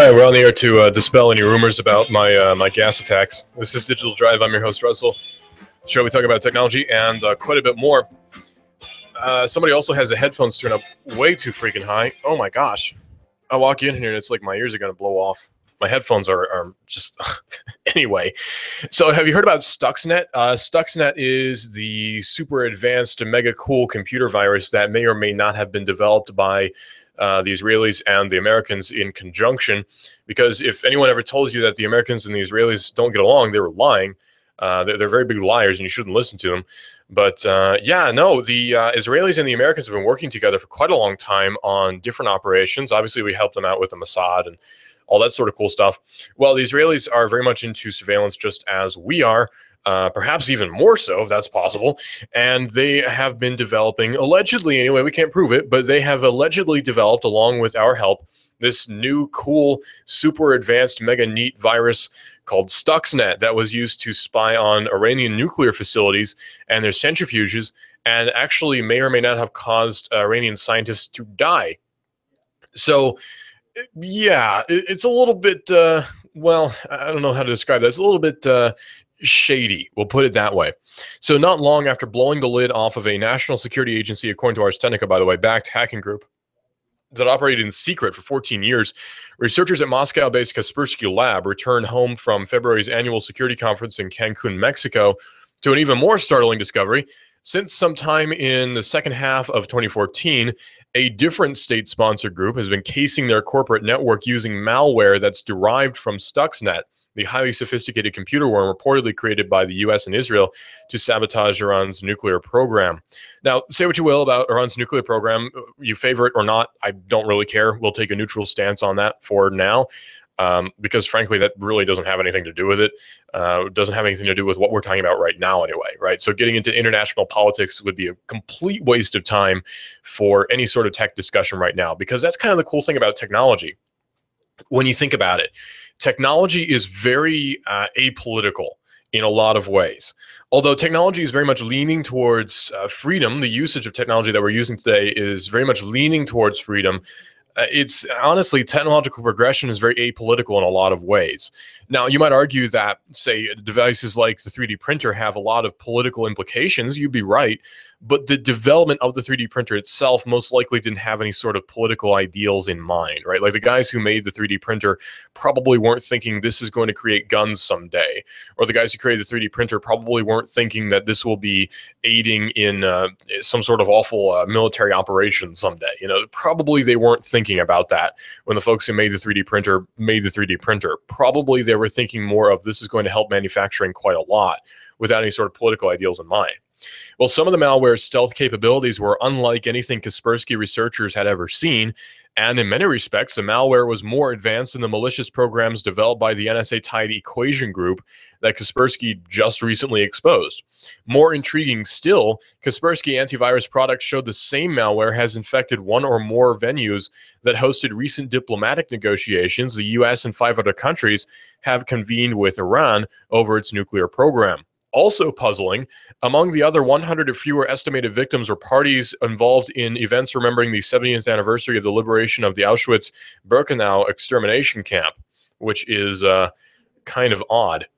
Hi, we're on the air to dispel any rumors about my gas attacks. This is Digital Drive. I'm your host, Russell. Show we talk about technology and quite a bit more. Somebody also has the headphones turned up way too freaking high. Oh my gosh. I walk in here and it's like my ears are going to blow off. My headphones are just... Anyway, so have you heard about Stuxnet? Stuxnet is the super advanced, mega cool computer virus that may or may not have been developed by the Israelis and the Americans in conjunction. Because if anyone ever told you that the Americans and the Israelis don't get along, they were lying. They're very big liars, and you shouldn't listen to them. But yeah, no, the Israelis and the Americans have been working together for quite a long time on different operations. Obviously, we helped them out with the Mossad and all that sort of cool stuff. Well, the Israelis are very much into surveillance, just as we are, perhaps even more so, if that's possible. And they have been developing, allegedly anyway, we can't prove it, but they have allegedly developed, along with our help, this new, cool, super advanced, mega neat virus called Stuxnet that was used to spy on Iranian nuclear facilities and their centrifuges, and actually may or may not have caused Iranian scientists to die. So, yeah, it's a little bit, well, I don't know how to describe that. It's a little bit shady, we'll put it that way. So not long after blowing the lid off of a national security agency, according to Arsenica, by the way, backed hacking group that operated in secret for 14 years, researchers at Moscow-based Kaspersky Lab returned home from February's annual security conference in Cancun, Mexico, to an even more startling discovery. Since sometime in the second half of 2014, a different state-sponsored group has been casing their corporate network using malware that's derived from Stuxnet, the highly sophisticated computer worm reportedly created by the US and Israel to sabotage Iran's nuclear program. Now, say what you will about Iran's nuclear program, you favor it or not, I don't really care. We'll take a neutral stance on that for now. Because frankly, that really doesn't have anything to do with it. It doesn't have anything to do with what we're talking about right now anyway, right? So getting into international politics would be a complete waste of time for any sort of tech discussion right now, because that's kind of the cool thing about technology. When you think about it, technology is very apolitical in a lot of ways. Although technology is very much leaning towards freedom, the usage of technology that we're using today is very much leaning towards freedom. It's honestly, technological progression is very apolitical in a lot of ways. Now, you might argue that, say, devices like the 3D printer have a lot of political implications. You'd be right. But the development of the 3D printer itself most likely didn't have any sort of political ideals in mind, right? Like the guys who made the 3D printer probably weren't thinking this is going to create guns someday. Or the guys who created the 3D printer probably weren't thinking that this will be aiding in some sort of awful military operation someday. You know, probably they weren't thinking about that when the folks who made the 3D printer made the 3D printer. Probably they were thinking more of this is going to help manufacturing quite a lot without any sort of political ideals in mind. Well, some of the malware's stealth capabilities were unlike anything Kaspersky researchers had ever seen, and in many respects, the malware was more advanced than the malicious programs developed by the NSA-tied Equation Group that Kaspersky just recently exposed. More intriguing still, Kaspersky antivirus products showed the same malware has infected one or more venues that hosted recent diplomatic negotiations the US and 5 other countries have convened with Iran over its nuclear program. Also puzzling, among the other 100 or fewer estimated victims or parties involved in events remembering the 70th anniversary of the liberation of the Auschwitz-Birkenau extermination camp, which is kind of odd.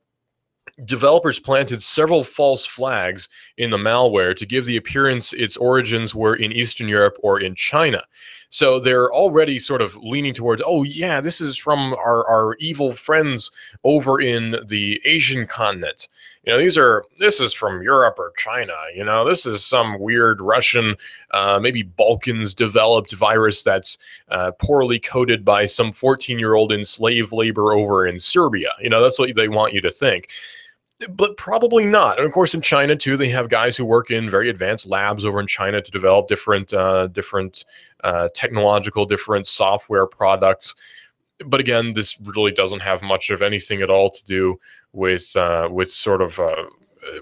Developers planted several false flags in the malware to give the appearance its origins were in Eastern Europe or in China. So they're already sort of leaning towards, oh yeah, this is from our evil friends over in the Asian continent. You know, this is from Europe or China. You know, this is some weird Russian, maybe Balkans developed virus that's poorly coded by some 14-year-old in slave labor over in Serbia. You know, that's what they want you to think. But probably not. And of course, in China too, they have guys who work in very advanced labs over in China to develop different technological, different software products. But again, this really doesn't have much of anything at all to do with sort of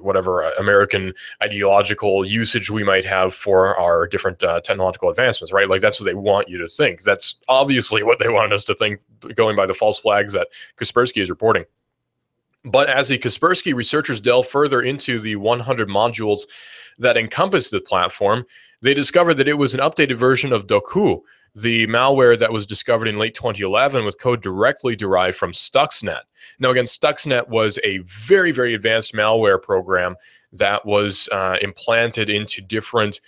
whatever American ideological usage we might have for our different technological advancements, right? Like that's what they want you to think. That's obviously what they wanted us to think, going by the false flags that Kaspersky is reporting. But as the Kaspersky researchers delve further into the 100 modules that encompass the platform, they discovered that it was an updated version of Doku, the malware that was discovered in late 2011 with code directly derived from Stuxnet. Now, again, Stuxnet was a very, very advanced malware program that was implanted into different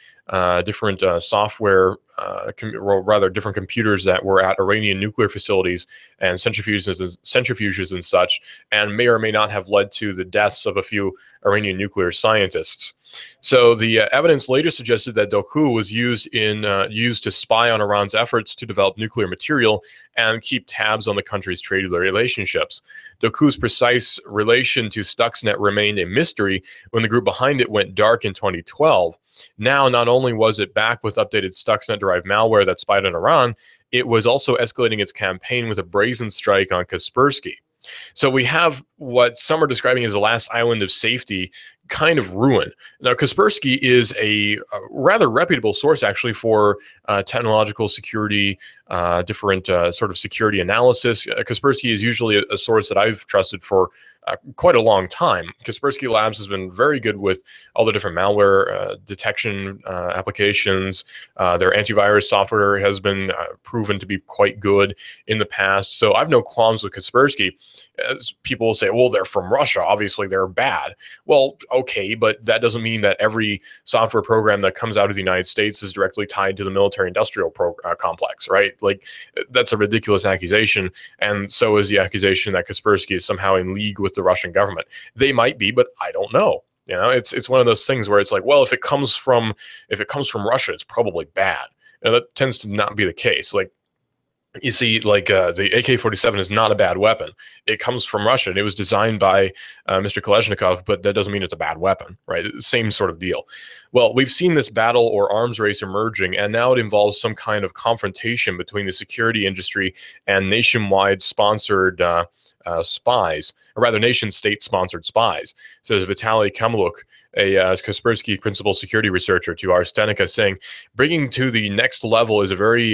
software, or rather different computers that were at Iranian nuclear facilities and centrifuges and such, and may or may not have led to the deaths of a few Iranian nuclear scientists. So the evidence later suggested that Doku was used to spy on Iran's efforts to develop nuclear material and keep tabs on the country's trade relationships. Doku's precise relation to Stuxnet remained a mystery when the group behind it went dark in 2012. Now, not only was it back with updated Stuxnet-derived malware that spied on Iran, it was also escalating its campaign with a brazen strike on Kaspersky. So we have what some are describing as the last island of safety kind of ruin. Now, Kaspersky is a rather reputable source, actually, for technological security, different sort of security analysis. Kaspersky is usually a source that I've trusted for quite a long time. Kaspersky Labs has been very good with all the different malware detection applications. Their antivirus software has been proven to be quite good in the past. So I've no qualms with Kaspersky. As people will say, well, they're from Russia. Obviously, they're bad. Well, okay, but that doesn't mean that every software program that comes out of the United States is directly tied to the military-industrial complex, right? Like, that's a ridiculous accusation, and so is the accusation that Kaspersky is somehow in league with the Russian government. They might be, but I don't know. You know, it's one of those things where it's like, well, if it comes from Russia, it's probably bad, and that tends to not be the case. Like, you see, like the AK-47 is not a bad weapon. It comes from Russia, and it was designed by Mr. Kalashnikov, but that doesn't mean it's a bad weapon, right? Same sort of deal. Well, we've seen this battle or arms race emerging, and now it involves some kind of confrontation between the security industry and nationwide sponsored spies, or rather nation-state-sponsored spies, says Vitaly Kamluk, a Kaspersky principal security researcher, to Ars Technica, saying, bringing this to the next level is a very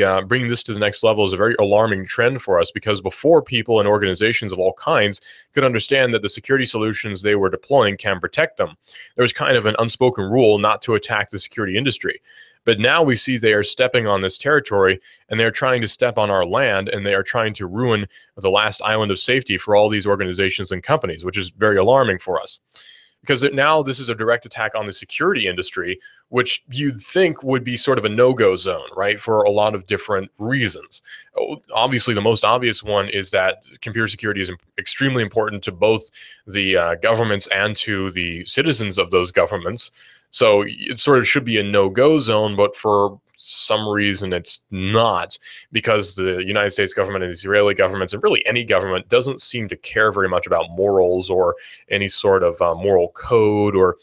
alarming trend for us, because before people and organizations of all kinds could understand that the security solutions they were deploying can protect them, there was kind of an unspoken rule not to attack the security industry. But now we see they are stepping on this territory, and they're trying to step on our land, and they are trying to ruin the last island of safety for all these organizations and companies, which is very alarming for us. Because now this is a direct attack on the security industry, which you'd think would be sort of a no-go zone, right, for a lot of different reasons. Obviously, the most obvious one is that computer security is extremely important to both the governments and to the citizens of those governments. So it sort of should be a no-go zone, but for some reason it's not, because the United States government and the Israeli governments, and really any government, doesn't seem to care very much about morals or any sort of moral code, or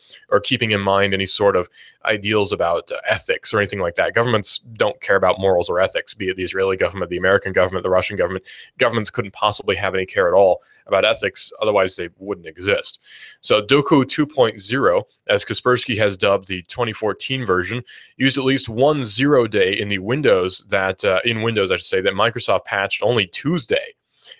keeping in mind any sort of ideals about ethics or anything like that. Governments don't care about morals or ethics, be it the Israeli government, the American government, the Russian government. Governments couldn't possibly have any care at all about ethics, otherwise they wouldn't exist. So Doku 2.0, as Kaspersky has dubbed the 2014 version, used at least one zero day in the Windows that Microsoft patched only Tuesday.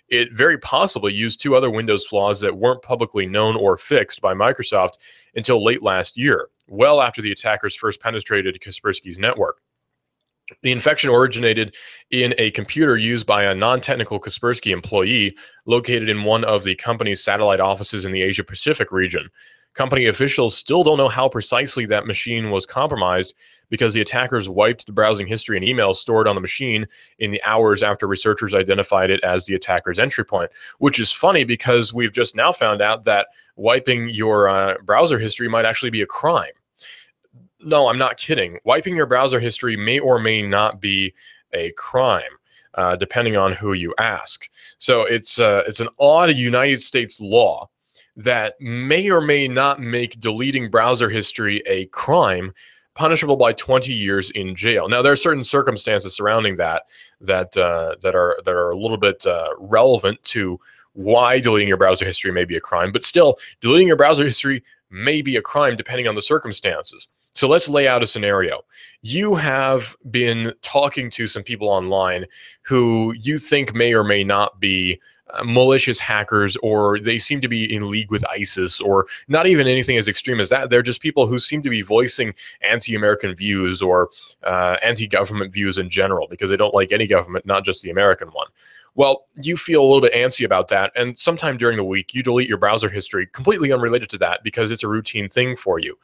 It very possibly used two other Windows flaws that weren't publicly known or fixed by Microsoft until late last year, well after the attackers first penetrated Kaspersky's network. The infection originated in a computer used by a non-technical Kaspersky employee located in one of the company's satellite offices in the Asia-Pacific region. Company officials still don't know how precisely that machine was compromised, because the attackers wiped the browsing history and emails stored on the machine in the hours after researchers identified it as the attacker's entry point, which is funny because we've just now found out that wiping your browser history might actually be a crime. No, I'm not kidding. Wiping your browser history may or may not be a crime, depending on who you ask. So it's an odd United States law that may or may not make deleting browser history a crime, punishable by 20 years in jail. Now, there are certain circumstances surrounding that are a little bit relevant to why deleting your browser history may be a crime, but still, deleting your browser history may be a crime depending on the circumstances. So let's lay out a scenario. You have been talking to some people online who you think may or may not be malicious hackers, or they seem to be in league with ISIS, or not even anything as extreme as that. They're just people who seem to be voicing anti-American views or anti-government views in general, because they don't like any government, not just the American one. Well, you feel a little bit antsy about that, and sometime during the week, you delete your browser history completely unrelated to that because it's a routine thing for you.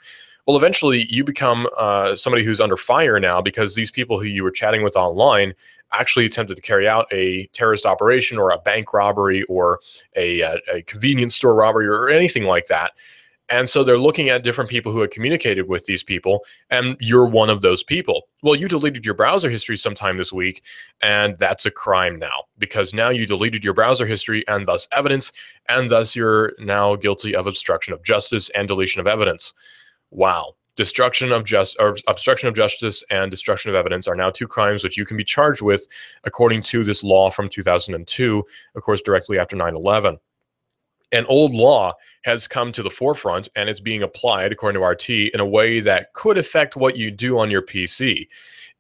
Well, eventually, you become somebody who's under fire now because these people who you were chatting with online actually attempted to carry out a terrorist operation or a bank robbery or a convenience store robbery or anything like that. And so they're looking at different people who had communicated with these people, and you're one of those people. Well, you deleted your browser history sometime this week, and that's a crime now, because now you deleted your browser history and thus evidence, and thus you're now guilty of obstruction of justice and deletion of evidence. Wow. Obstruction of justice and destruction of evidence are now two crimes which you can be charged with according to this law from 2002, of course, directly after 9/11. An old law has come to the forefront, and it's being applied, according to RT, in a way that could affect what you do on your PC.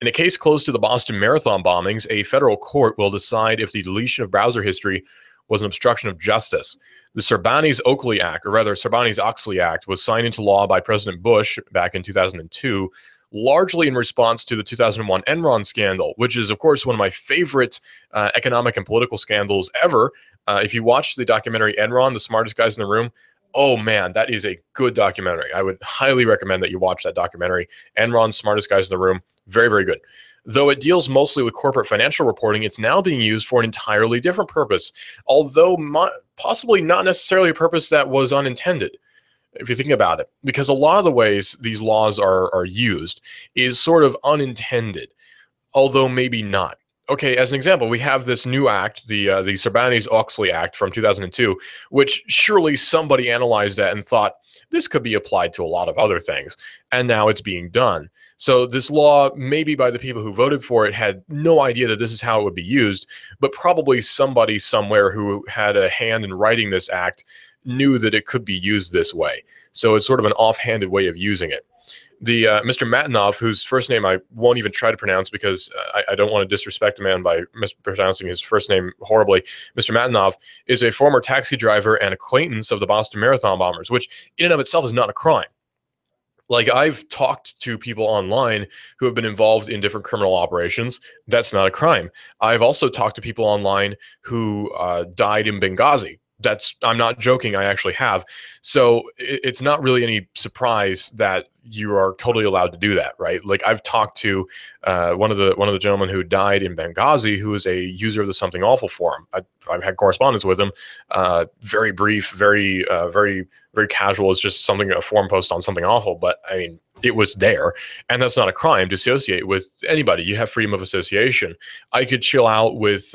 In a case close to the Boston Marathon bombings, a federal court will decide if the deletion of browser history was an obstruction of justice. The Sarbanes-Oxley Act, or rather Sarbanes-Oxley Act, was signed into law by President Bush back in 2002, largely in response to the 2001 Enron scandal, which is, of course, one of my favorite economic and political scandals ever. If you watch the documentary Enron, The Smartest Guys in the Room, oh man, that is a good documentary. I would highly recommend that you watch that documentary. Enron, Smartest Guys in the Room, very, very good. Though it deals mostly with corporate financial reporting, it's now being used for an entirely different purpose, although possibly not necessarily a purpose that was unintended, if you think about it, because a lot of the ways these laws are used is sort of unintended, although maybe not. Okay, as an example, we have this new act, the Sarbanes-Oxley Act from 2002, which surely somebody analyzed that and thought, this could be applied to a lot of other things, and now it's being done. So this law, maybe by the people who voted for it, had no idea that this is how it would be used, but probably somebody somewhere who had a hand in writing this act knew that it could be used this way. So it's sort of an offhanded way of using it. The Mr. Matinov, whose first name I won't even try to pronounce because I don't want to disrespect a man by mispronouncing his first name horribly. Mr. Matinov is a former taxi driver and acquaintance of the Boston Marathon bombers, which in and of itself is not a crime. Like, I've talked to people online who have been involved in different criminal operations. That's not a crime. I've also talked to people online who died in Benghazi. I'm not joking, I actually have. So it's not really any surprise that you are totally allowed to do that, right? Like, I've talked to one of the gentlemen who died in Benghazi, who is a user of the Something Awful forum. I've had correspondence with him, very brief, very casual. It's just a forum post on Something Awful, but I mean, it was there, and that's not a crime to associate with anybody. You have freedom of association. I could chill out with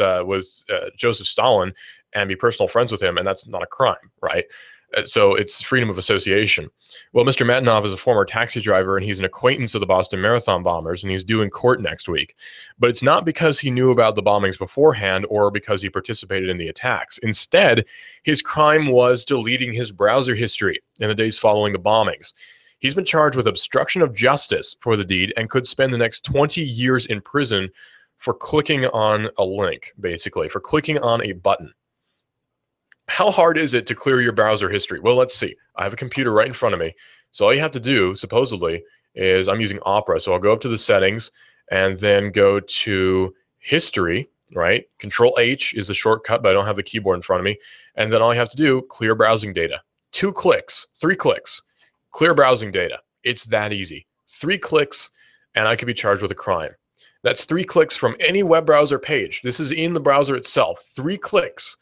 Joseph Stalin and be personal friends with him, and that's not a crime, right? So it's freedom of association. Well, Mr. Matinov is a former taxi driver, and he's an acquaintance of the Boston Marathon bombers, and he's due in court next week. But it's not because he knew about the bombings beforehand or because he participated in the attacks. Instead, his crime was deleting his browser history in the days following the bombings. He's been charged with obstruction of justice for the deed and could spend the next 20 years in prison for clicking on a link, basically, for clicking on a button. How hard is it to clear your browser history? Well, let's see. I have a computer right in front of me. So all you have to do, supposedly, is I'm using Opera. So I'll go up to the settings and then go to history, right? Control H is the shortcut, but I don't have the keyboard in front of me. And then all you have to do, clear browsing data. 2 clicks, 3 clicks, clear browsing data. It's that easy. 3 clicks, and I could be charged with a crime. That's 3 clicks from any web browser page. This is in the browser itself. 3 clicks.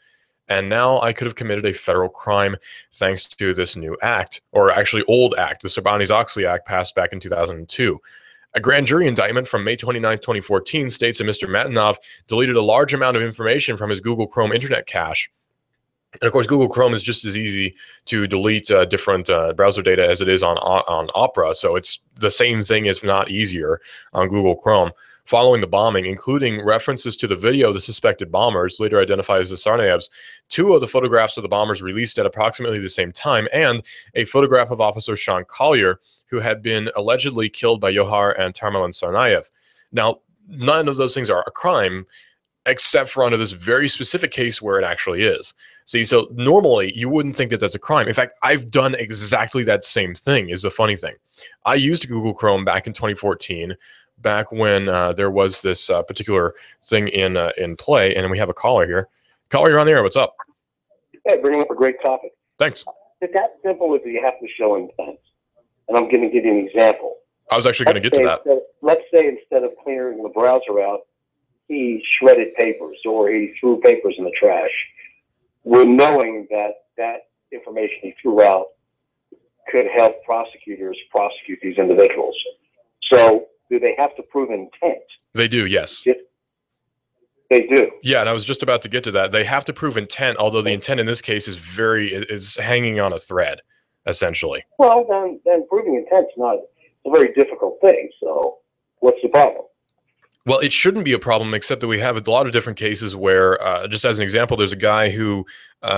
And now I could have committed a federal crime thanks to this new act, or actually old act, the Sarbanes-Oxley Act passed back in 2002. A grand jury indictment from May 29, 2014 states that Mr. Matinov deleted a large amount of information from his Google Chrome internet cache. And of course, Google Chrome is just as easy to delete different browser data as it is on Opera. So it's the same thing, if not easier, on Google Chrome. following the bombing, including references to the video of the suspected bombers, later identified as the Tsarnaevs, 2 of the photographs of the bombers released at approximately the same time, and a photograph of Officer Sean Collier, who had been allegedly killed by Yohar and Tamerlan Tsarnaev. Now, none of those things are a crime, except for under this very specific case where it actually is. See, so normally you wouldn't think that that's a crime. In fact, I've done exactly that same thing, is the funny thing. I used Google Chrome back in 2014, back when there was this particular thing in play, and we have a caller here. Caller, you're on the air. What's up? Hey, bringing up a great topic. Thanks. It's that simple as you have to show intent. And I'm going to give you an example. I was actually going to get to that. Let's say instead of clearing the browser out, he shredded papers or he threw papers in the trash. We're knowing that that information he threw out could help prosecutors prosecute these individuals. So do they have to prove intent? They do, yes. They do. Yeah, and I was just about to get to that. They have to prove intent, although the intent in this case is hanging on a thread, essentially. Well, then proving intent's not a very difficult thing. So what's the problem? Well, it shouldn't be a problem, except that we have a lot of different cases where, just as an example, there's a guy who,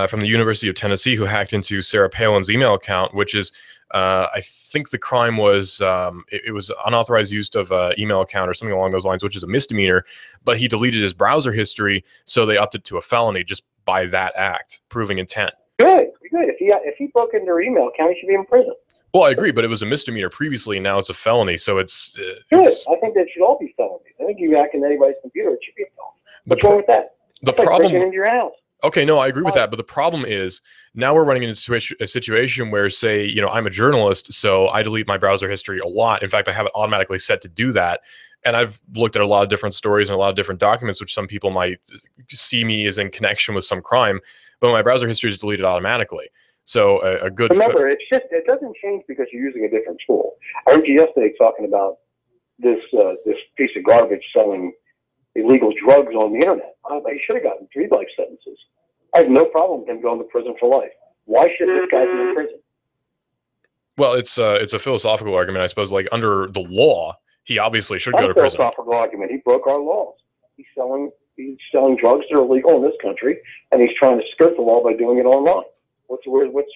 from the University of Tennessee, who hacked into Sarah Palin's email account, which is, I think the crime was, it was unauthorized use of an email account or something along those lines, which is a misdemeanor, but he deleted his browser history, so they upped it to a felony just by that act, proving intent. Good. If he broke into her email account, he should be in prison. Well, I agree, but it was a misdemeanor previously, and now it's a felony, so it's... Good. I think that should all be felonies. I think you hack into anybody's computer, it should be a felony. What's wrong with that? The problem... breaking into your house. Okay, no, I agree with that, but the problem is now we're running into a situation where, say, you know, I'm a journalist, so I delete my browser history a lot. In fact, I have it automatically set to do that, and I've looked at a lot of different stories and a lot of different documents, which some people might see me as in connection with some crime, but my browser history is deleted automatically. So a good... Remember, it doesn't change because you're using a different tool. I heard you yesterday talking about this piece of garbage selling illegal drugs on the internet. He should have gotten 3 life sentences. I have no problem with him going to prison for life. Why should this guy be in prison? Well, it's a philosophical argument, I suppose. Like, under the law, he obviously should go to prison. Philosophical argument. He broke our laws. He's selling drugs that are illegal in this country, and he's trying to skirt the law by doing it online. What's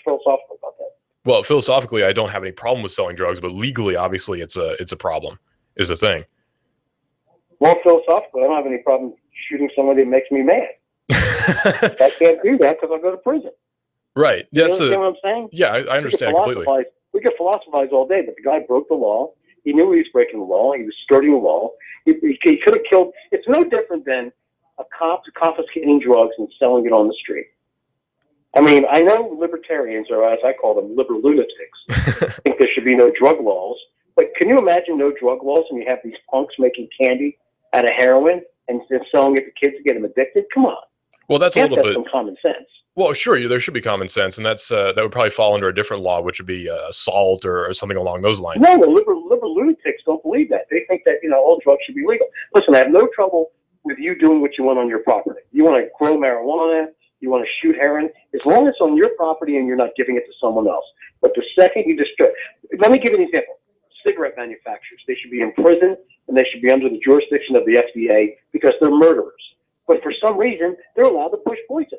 philosophical about that? Well, philosophically, I don't have any problem with selling drugs, but legally, obviously, it's a problem, is the thing. Well, philosophically, I don't have any problem shooting somebody that makes me mad. I can't do that because I'll go to prison. Right. You understand what I'm saying? Yeah, I understand completely. We could philosophize all day, but the guy broke the law. He knew he was breaking the law. He was skirting the law. He could have killed. It's no different than a cop confiscating drugs and selling it on the street. I mean, I know libertarians, or as I call them, liberal lunatics, think there should be no drug laws. But can you imagine no drug laws when you have these punks making candy out of heroin and selling it to kids to get them addicted? Come on. Well, that's a little bit... some common sense. Well, sure, there should be common sense, and that's that would probably fall under a different law, which would be assault or something along those lines. No, the liberal lunatics don't believe that. They think that, all drugs should be legal. Listen, I have no trouble with you doing what you want on your property. You want to grow marijuana, you want to shoot heroin, as long as it's on your property and you're not giving it to someone else. But the second you destroy... Let me give you an example. Cigarette manufacturers, they should be in prison, and they should be under the jurisdiction of the FDA because they're murderers. But for some reason, they're allowed to push poison.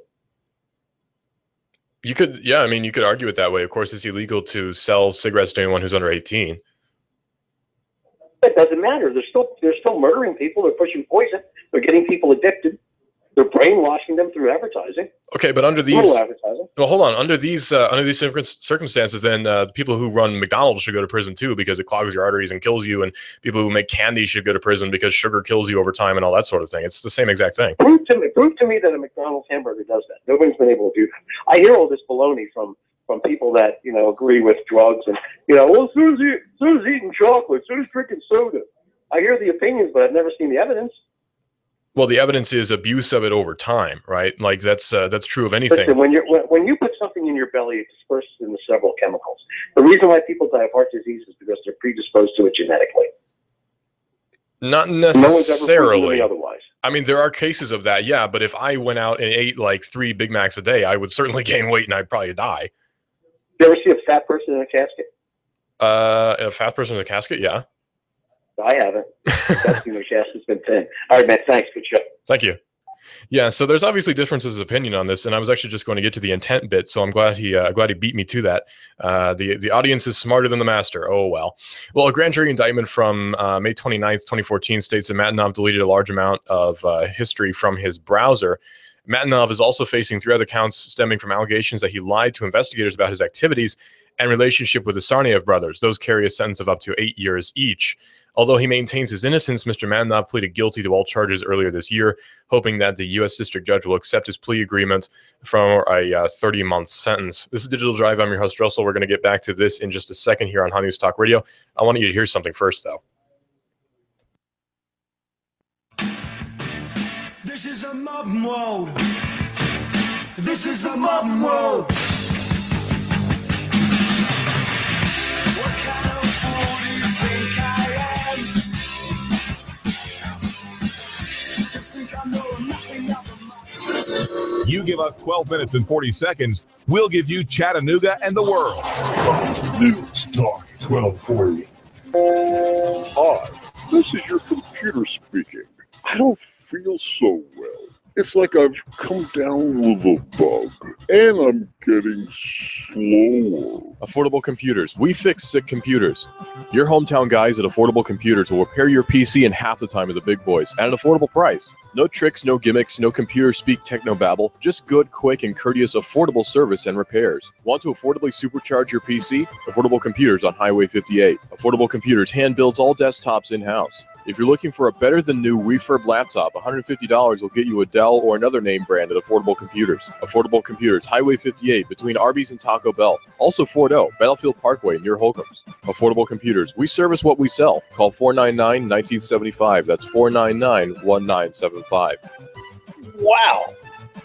You could, yeah, I mean, you could argue it that way. Of course, it's illegal to sell cigarettes to anyone who's under 18. It doesn't matter. They're still murdering people. They're pushing poison. They're getting people addicted. They're brainwashing them through advertising. Okay, but under these, well, hold on. Under these circumstances, then the people who run McDonald's should go to prison too because it clogs your arteries and kills you. And people who make candy should go to prison because sugar kills you over time and all that sort of thing. It's the same exact thing. Prove to me that a McDonald's hamburger does that. Nobody's been able to do that. I hear all this baloney from people that agree with drugs and well, soon as eating chocolate, soon as drinking soda. I hear the opinions, but I've never seen the evidence. Well, the evidence is abuse of it over time, right? Like that's true of anything. Listen, when you put something in your belly, it disperses into several chemicals. The reason why people die of heart disease is because they're predisposed to it genetically. Not necessarily. No one's ever proven to me otherwise. I mean, there are cases of that, yeah. But if I went out and ate like 3 Big Macs a day, I would certainly gain weight and I'd probably die. You ever see a fat person in a casket? A fat person in a casket, yeah. I haven't. That's too much ass has been thin. All right, man. Thanks. Good show. Thank you. Yeah, so there's obviously differences of opinion on this, and I was actually just going to get to the intent bit, so I'm glad he beat me to that. The audience is smarter than the master. Oh, well. Well, a grand jury indictment from May 29th, 2014 states that Matinov deleted a large amount of history from his browser. Matinov is also facing 3 other counts stemming from allegations that he lied to investigators about his activities and relationship with the Tsarnaev brothers. Those carry a sentence of up to 8 years each. Although he maintains his innocence, Mr. Matinov pleaded guilty to all charges earlier this year, hoping that the U.S. District Judge will accept his plea agreement for a 30-month sentence. This is Digital Drive. I'm your host, Russell. We're going to get back to this in just a second here on Hot News Talk Radio. I want you to hear something first, though. This is a modern world. This is the modern world. What kind of fool do you think I am? You think I know nothing about You give us 12 minutes and 40 seconds, we'll give you Chattanooga and the world. News Talk 1240. Hi, this is your computer speaking. I don't feel so well. It's like I've come down with a bug, and I'm getting slower. Affordable Computers. We fix sick computers. Your hometown guys at Affordable Computers will repair your PC in half the time of the big boys at an affordable price. No tricks, no gimmicks, no computer speak technobabble. Just good, quick, and courteous affordable service and repairs. Want to affordably supercharge your PC? Affordable Computers on Highway 58. Affordable Computers hand builds all desktops in-house. If you're looking for a better-than-new refurb laptop, $150 will get you a Dell or another name brand at Affordable Computers. Affordable Computers, Highway 58, between Arby's and Taco Bell. Also Fort O, Battlefield Parkway, near Holcomb's. Affordable Computers, we service what we sell. Call 499-1975. That's 499-1975. Wow,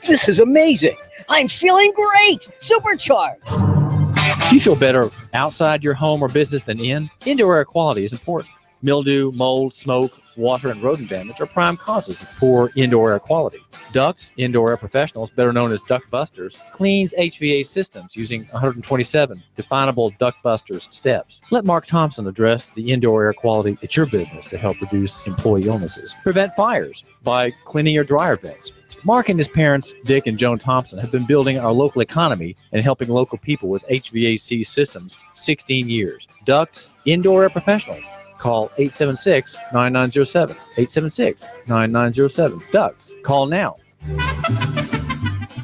this is amazing. I'm feeling great. Supercharged. Do you feel better outside your home or business than in? Indoor air quality is important. Mildew, mold, smoke, water, and rodent damage are prime causes of poor indoor air quality. Ducts, Indoor Air Professionals, better known as Duct Busters, cleans HVAC systems using 127 definable Duct Busters steps. Let Mark Thompson address the indoor air quality at your business to help reduce employee illnesses. Prevent fires by cleaning your dryer vents. Mark and his parents, Dick and Joan Thompson, have been building our local economy and helping local people with HVAC systems 16 years. Ducts, Indoor Air Professionals. Call 876-9907. 876-9907. Ducks. Call now.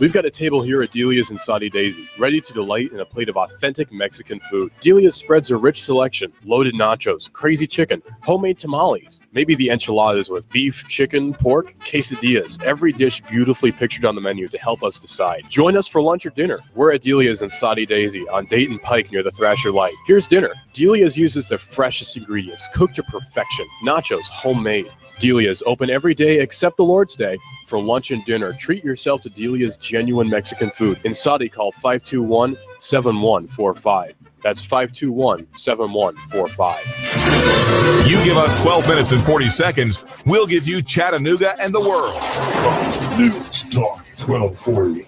We've got a table here at Delia's in Saudi Daisy, ready to delight in a plate of authentic Mexican food. Delia's spreads a rich selection: loaded nachos, crazy chicken, homemade tamales, maybe the enchiladas with beef, chicken, pork, quesadillas. Every dish beautifully pictured on the menu to help us decide. Join us for lunch or dinner. We're at Delia's in Saudi Daisy on Dayton Pike near the Thrasher Light. Here's dinner. Delia's uses the freshest ingredients, cooked to perfection. Nachos, homemade. Delia's open every day except the Lord's Day. For lunch and dinner, treat yourself to Delia's genuine Mexican food. In Saudi, call 521-7145. That's 521-7145. You give us 12 minutes and 40 seconds, we'll give you Chattanooga and the world. News Talk 1240.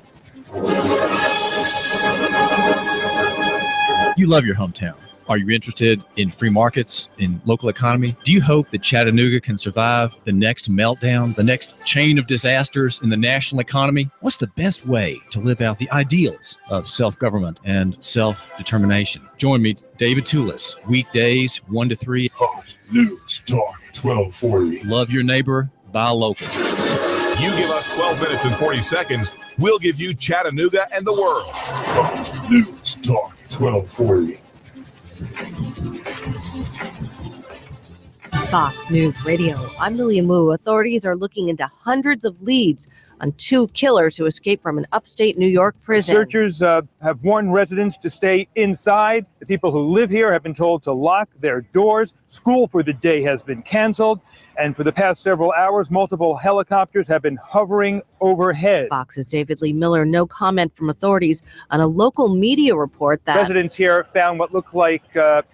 You love your hometown. Are you interested in free markets, in local economy? Do you hope that Chattanooga can survive the next meltdown, the next chain of disasters in the national economy? What's the best way to live out the ideals of self-government and self-determination? Join me, David Toulis, weekdays 1 to 3. Hot News Talk 1240. Love your neighbor, buy local. You give us 12 minutes and 40 seconds, we'll give you Chattanooga and the world. Hot News Talk 1240. Fox News Radio. I'm Lilia Moo. Authorities are looking into hundreds of leads on 2 killers who escaped from an upstate New York prison. Searchers have warned residents to stay inside. The people who live here have been told to lock their doors. School for the day has been canceled. And for the past several hours, multiple helicopters have been hovering overhead. Fox's David Lee Miller. No comment from authorities on a local media report that residents here found what looked like a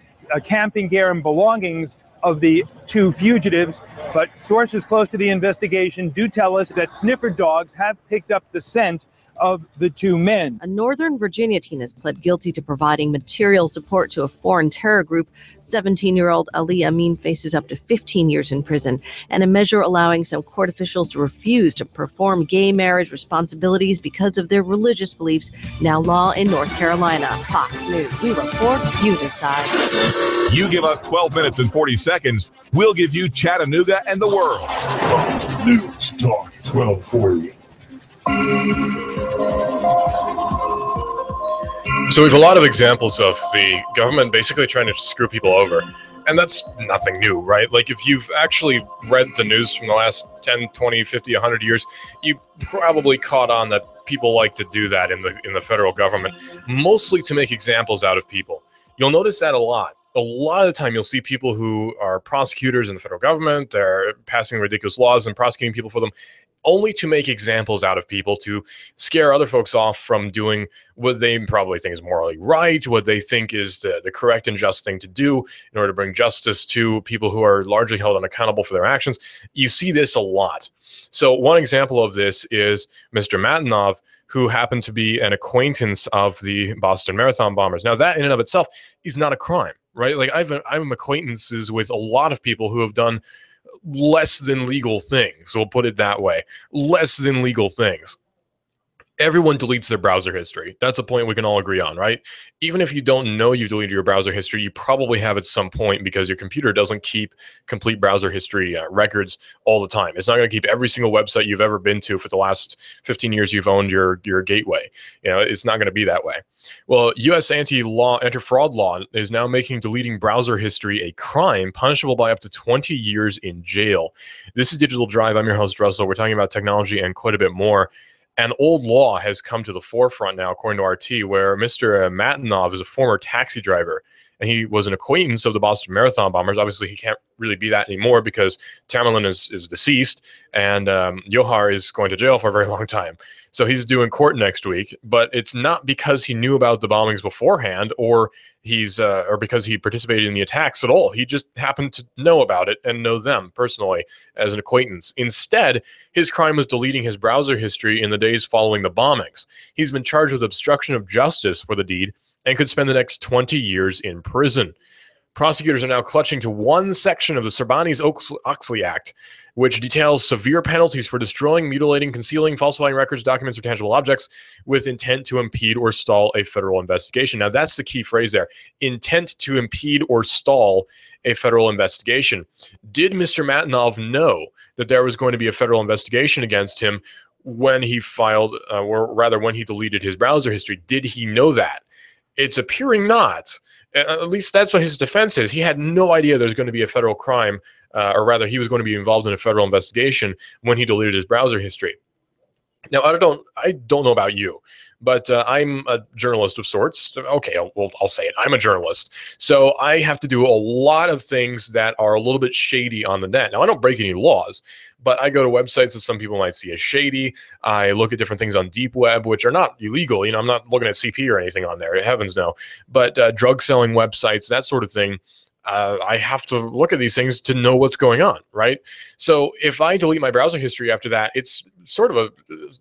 camping gear and belongings of the 2 fugitives, but sources close to the investigation do tell us that sniffer dogs have picked up the scent of the two men. A Northern Virginia teen has pled guilty to providing material support to a foreign terror group. 17-year-old Ali Amin faces up to 15 years in prison, and a measure allowing some court officials to refuse to perform gay marriage responsibilities because of their religious beliefs, now law in North Carolina. Fox News. We report, you decide. You give us 12 minutes and 40 seconds, we'll give you Chattanooga and the world. News Talk 1240. So we have a lot of examples of the government basically trying to screw people over. And that's nothing new, right? Like if you've actually read the news from the last 10, 20, 50, 100 years, you probably caught on that people like to do that in the federal government, mostly to make examples out of people. You'll notice that a lot. A lot of the time you'll see people who are prosecutors in the federal government, they're passing ridiculous laws and prosecuting people for them, only to make examples out of people, to scare other folks off from doing what they probably think is morally right, what they think is the correct and just thing to do in order to bring justice to people who are largely held unaccountable for their actions. You see this a lot. So one example of this is Mr. Matinov, who happened to be an acquaintance of the Boston Marathon bombers. Now that in and of itself is not a crime, right? Like I'm acquaintances with a lot of people who have done less than legal things. We'll put it that way. Less than legal things. Everyone deletes their browser history. That's a point we can all agree on, right? Even if you don't know you've deleted your browser history, you probably have at some point because your computer doesn't keep complete browser history records all the time. It's not going to keep every single website you've ever been to for the last 15 years you've owned your gateway. You know, it's not going to be that way. Well, U.S. anti-fraud law is now making deleting browser history a crime punishable by up to 20 years in jail. This is Digital Drive. I'm your host, Russell. We're talking about technology and quite a bit more. An old law has come to the forefront now, according to RT, where Mr. Matinov is a former taxi driver, and he was an acquaintance of the Boston Marathon bombers. Obviously, he can't really be that anymore because Tamerlan is deceased, and Johar is going to jail for a very long time. So he's due in court next week, but it's not because he knew about the bombings beforehand or or because he participated in the attacks at all. He just happened to know about it and know them personally as an acquaintance. Instead, his crime was deleting his browser history in the days following the bombings. He's been charged with obstruction of justice for the deed and could spend the next 20 years in prison. Prosecutors are now clutching to one section of the Sarbanes-Oxley Act, which details severe penalties for destroying, mutilating, concealing, falsifying records, documents, or tangible objects with intent to impede or stall a federal investigation. Now, that's the key phrase there. Intent to impede or stall a federal investigation. Did Mr. Matinov know that there was going to be a federal investigation against him when he filed, or rather when he deleted his browser history? Did he know that? It's appearing not. At least that's what his defense is. He had no idea there's going to be a federal crime, or rather he was going to be involved in a federal investigation when he deleted his browser history. Now, I don't know about you, but I'm a journalist of sorts. Okay, I'll say it. I'm a journalist. So I have to do a lot of things that are a little bit shady on the net. Now, I don't break any laws, but I go to websites that some people might see as shady. I look at different things on deep web, which are not illegal. You know, I'm not looking at CP or anything on there. Heavens no. But drug selling websites, that sort of thing. I have to look at these things to know what's going on, right? So if I delete my browser history after that, it's sort of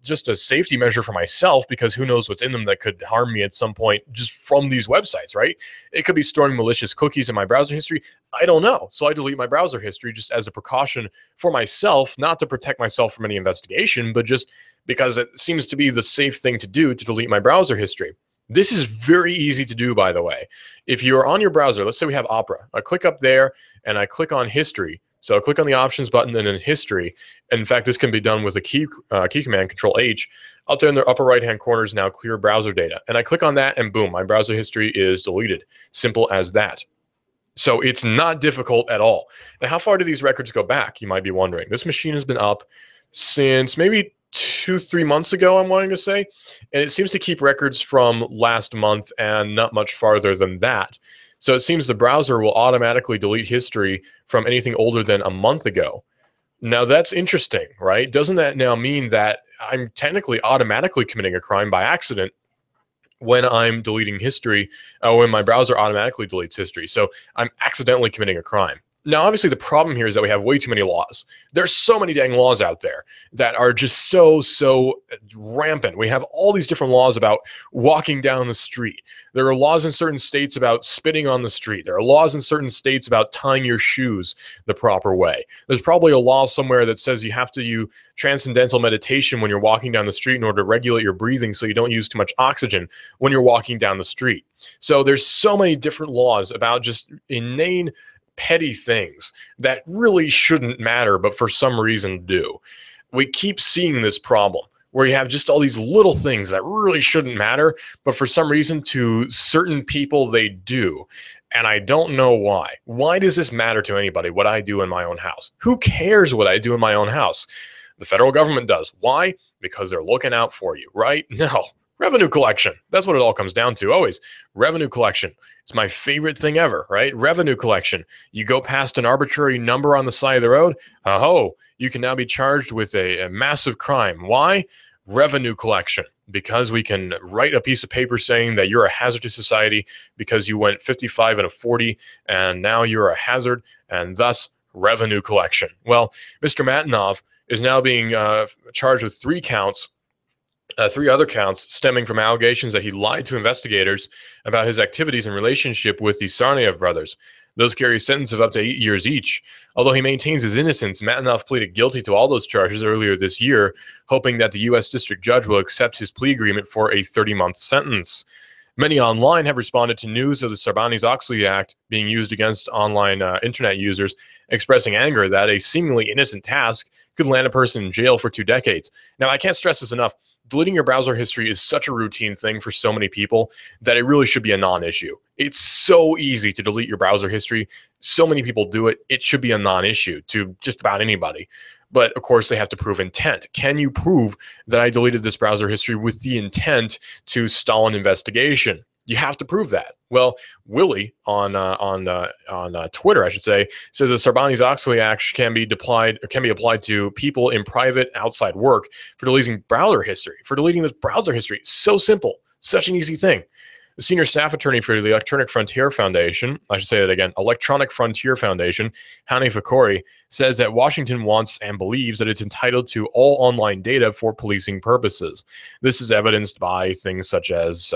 just a safety measure for myself, because who knows what's in them that could harm me at some point just from these websites, right? It could be storing malicious cookies in my browser history. I don't know. So I delete my browser history just as a precaution for myself, not to protect myself from any investigation, but just because it seems to be the safe thing to do to delete my browser history. This is very easy to do, by the way. If you're on your browser, let's say we have Opera. I click up there and I click on History. So I click on the Options button and then History. And in fact, this can be done with a key command, Control-H. Up there in the upper right-hand corner is now Clear Browser Data. And I click on that and boom, my browser history is deleted. Simple as that. So it's not difficult at all. Now, how far do these records go back? You might be wondering. This machine has been up since maybe 2-3 months ago, I'm wanting to say, and it seems to keep records from last month and not much farther than that. So it seems the browser will automatically delete history from anything older than a month ago. Now that's interesting, right? Doesn't that now mean that I'm technically automatically committing a crime by accident when I'm deleting history, when my browser automatically deletes history? So I'm accidentally committing a crime. Now, obviously, the problem here is that we have way too many laws. There's so many dang laws out there that are just so rampant. We have all these different laws about walking down the street. There are laws in certain states about spitting on the street. There are laws in certain states about tying your shoes the proper way. There's probably a law somewhere that says you have to do transcendental meditation when you're walking down the street in order to regulate your breathing so you don't use too much oxygen when you're walking down the street. So there's so many different laws about just inane petty things that really shouldn't matter, but for some reason do. We keep seeing this problem where you have just all these little things that really shouldn't matter, but for some reason to certain people they do. And I don't know why. Why does this matter to anybody, what I do in my own house? Who cares what I do in my own house? The federal government does. Why? Because they're looking out for you, right? No. Revenue collection. That's what it all comes down to. Always revenue collection. It's my favorite thing ever, right? Revenue collection. You go past an arbitrary number on the side of the road, you can now be charged with a massive crime. Why? Revenue collection. Because we can write a piece of paper saying that you're a hazard to society because you went 55 and a 40 and now you're a hazard, and thus revenue collection. Well, Mr. Matinov is now being charged with three other counts stemming from allegations that he lied to investigators about his activities in relationship with the Tsarnaev brothers. Those carry a sentence of up to 8 years each. Although he maintains his innocence, Matinov pleaded guilty to all those charges earlier this year, hoping that the U.S. District Judge will accept his plea agreement for a 30-month sentence. Many online have responded to news of the Sarbanes-Oxley Act being used against online internet users, expressing anger that a seemingly innocent task could land a person in jail for 2 decades. Now, I can't stress this enough. Deleting your browser history is such a routine thing for so many people that it really should be a non-issue. It's so easy to delete your browser history. So many people do it. It should be a non-issue to just about anybody. But of course, they have to prove intent. Can you prove that I deleted this browser history with the intent to stall an investigation? You have to prove that. Well, Willie on Twitter, I should say, says the Sarbanes-Oxley Act can be applied to people in private outside work for deleting browser history. For deleting this browser history, so simple, such an easy thing. The senior staff attorney for the Electronic Frontier Foundation, I should say that again, Electronic Frontier Foundation, Hani Fakhouri, says that Washington wants and believes that it's entitled to all online data for policing purposes. This is evidenced by things such as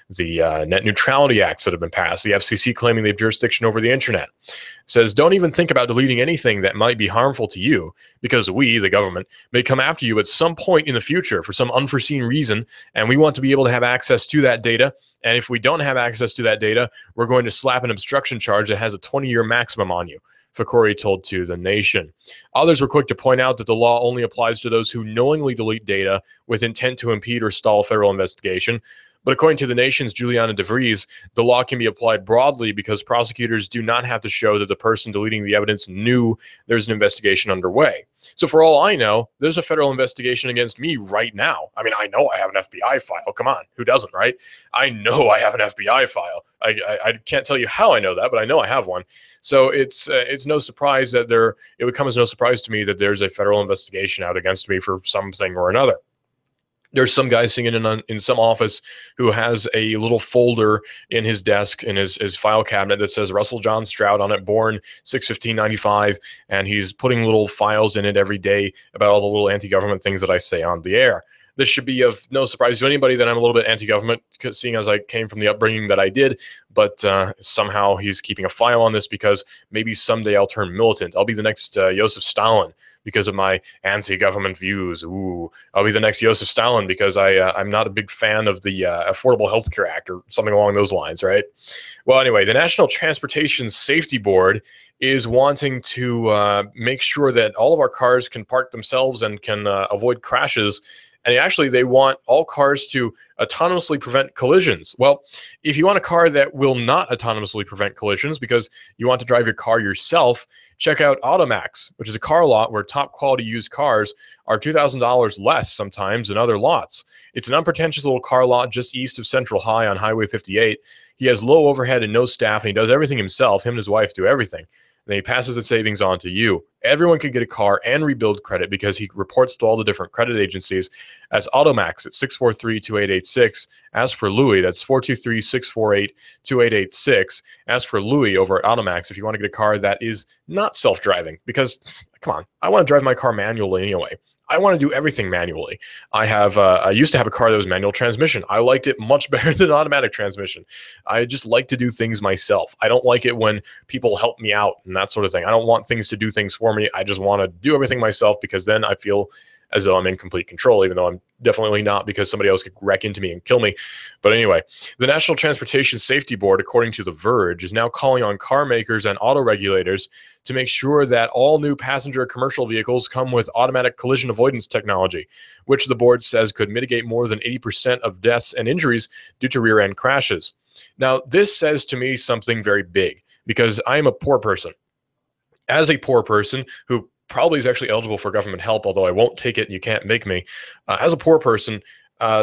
the Net Neutrality Acts that have been passed, the FCC claiming they have jurisdiction over the internet. It says, don't even think about deleting anything that might be harmful to you, because we, the government, may come after you at some point in the future for some unforeseen reason, and we want to be able to have access to that data. And if we don't have access to that data, we're going to slap an obstruction charge that has a 20-year maximum on you, Fakhouri told to The Nation. Others were quick to point out that the law only applies to those who knowingly delete data with intent to impede or stall federal investigation. But according to The Nation's Juliana DeVries, the law can be applied broadly because prosecutors do not have to show that the person deleting the evidence knew there's an investigation underway. So for all I know, there's a federal investigation against me right now. I mean, I know I have an FBI file. Come on, who doesn't, right? I know I have an FBI file. I can't tell you how I know that, but I know I have one. So it's no surprise that it would come as no surprise to me that there's a federal investigation out against me for something or another. There's some guy sitting in some office who has a little folder in his desk, in his file cabinet, that says Russell John Stroud on it, born 6/15/95, and he's putting little files in it every day about all the little anti-government things that I say on the air. This should be of no surprise to anybody that I'm a little bit anti-government, seeing as I came from the upbringing that I did, but somehow he's keeping a file on this because maybe someday I'll turn militant. I'll be the next Joseph Stalin because of my anti-government views. Ooh, I'll be the next Joseph Stalin because I'm not a big fan of the Affordable Health Care Act or something along those lines, right? Well, anyway, the National Transportation Safety Board is wanting to make sure that all of our cars can park themselves and can avoid crashes. And actually, they want all cars to autonomously prevent collisions. Well, if you want a car that will not autonomously prevent collisions because you want to drive your car yourself, check out Automax, which is a car lot where top quality used cars are $2,000 less sometimes than other lots. It's an unpretentious little car lot just east of Central High on Highway 58. He has low overhead and no staff, and he does everything himself. Him and his wife do everything. then he passes the savings on to you. Everyone can get a car and rebuild credit because he reports to all the different credit agencies. That's Automax at 643-2886. Ask for Louis. That's 423-648-2886. Ask for Louis over at Automax if you want to get a car that is not self-driving. Because, come on, I want to drive my car manually anyway. I want to do everything manually. I used to have a car that was manual transmission. I liked it much better than automatic transmission. I just like to do things myself. I don't like it when people help me out and that sort of thing. I don't want things to do things for me. I just want to do everything myself because then I feel as though I'm in complete control, even though I'm definitely not, because somebody else could wreck into me and kill me. But anyway, the National Transportation Safety Board, according to The Verge, is now calling on car makers and auto regulators to make sure that all new passenger commercial vehicles come with automatic collision avoidance technology, which the board says could mitigate more than 80% of deaths and injuries due to rear-end crashes. Now, this says to me something very big, because I am a poor person. As a poor person who probably is actually eligible for government help, although I won't take it and you can't make me. As a poor person,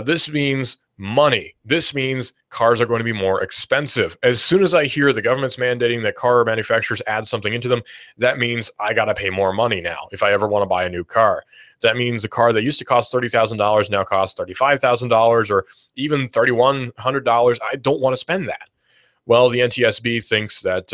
this means money. This means cars are going to be more expensive. As soon as I hear the government's mandating that car manufacturers add something into them, that means I got to pay more money now if I ever want to buy a new car. That means the car that used to cost $30,000 now costs $35,000 or even $3,100. I don't want to spend that. Well, the NTSB thinks that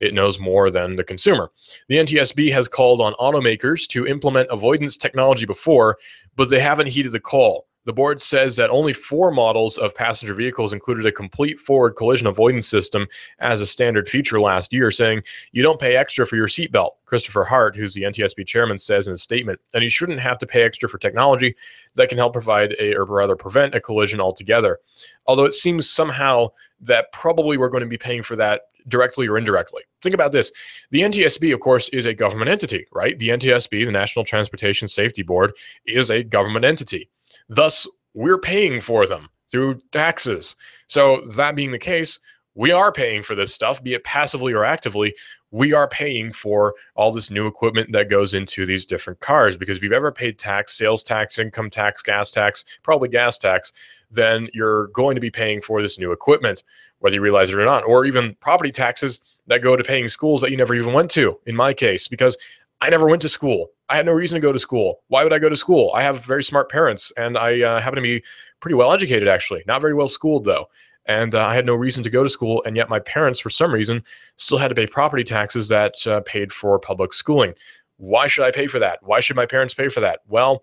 it knows more than the consumer. The NTSB has called on automakers to implement avoidance technology before, but they haven't heeded the call. The board says that only 4 models of passenger vehicles included a complete forward collision avoidance system as a standard feature last year, saying you don't pay extra for your seatbelt. Christopher Hart, who's the NTSB chairman, says in a statement, and you shouldn't have to pay extra for technology that can help provide or rather prevent a collision altogether. Although it seems somehow that probably we're going to be paying for that directly or indirectly. Think about this. The NTSB, of course, is a government entity, right? The NTSB, the National Transportation Safety Board, is a government entity. Thus, we're paying for them through taxes. So that being the case, we are paying for this stuff, be it passively or actively. We are paying for all this new equipment that goes into these different cars, because if you've ever paid tax, sales tax, income tax, gas tax, probably gas tax, then you're going to be paying for this new equipment, whether you realize it or not, or even property taxes that go to paying schools that you never even went to, in my case, because I never went to school. I had no reason to go to school. Why would I go to school? I have very smart parents, and I happen to be pretty well educated, actually. Not very well schooled, though. And I had no reason to go to school, and yet my parents, for some reason, still had to pay property taxes that paid for public schooling. Why should I pay for that? Why should my parents pay for that? Well,